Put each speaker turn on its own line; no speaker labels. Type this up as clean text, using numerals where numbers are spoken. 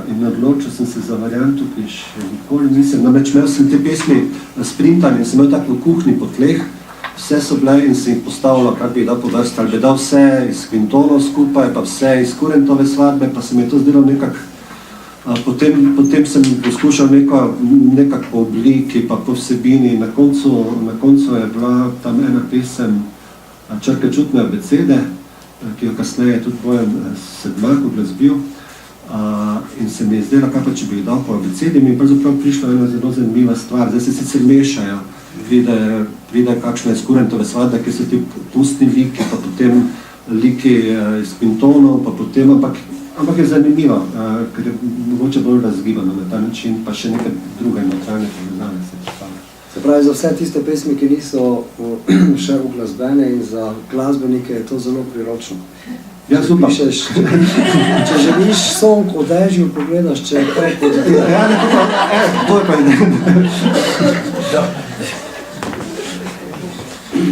In odločil sem se za varianto, ki še nikoli nisem. Namreč imel sem te pesmi sprintane in sem imel tako v kuhni po tleh, vse so bile in sem jih postavljal, kar bi dal po vrst, ali bi dal vse iz Quintonov skupaj, pa vse iz Kurentove svadbe, pa se mi je to zdelo nekako. Potem sem poskušal nekako po obliki, pa po vsebini. Na koncu je bila tam ena pesem Črke čutne abecede, ki jo kasneje tudi Bojan Sedmak uglasbil. In se mi je zdelo, kaj pa če bi jih dal po abecedi, mi je pravzaprav prišla ena zelo zanimiva stvar. Zdaj se sicer mešajo, pride kakšna iz Kurentove svadbe, ki so ti pustni liki, pa potem liki iz Quintonov, pa potem, ampak je zanimivo, ker je mogoče bolj razgibano na ta način, pa še nekaj druge notranje povezave se predstavlja.
Se pravi, za vse tiste pesmi, ki niso še uglasbene in za glasbenike je to zelo priročno.
Ja, super.
Pišeš, če želiš song o dežju, pogledaš, če je kaj podpira.
Ja, to je pa ide.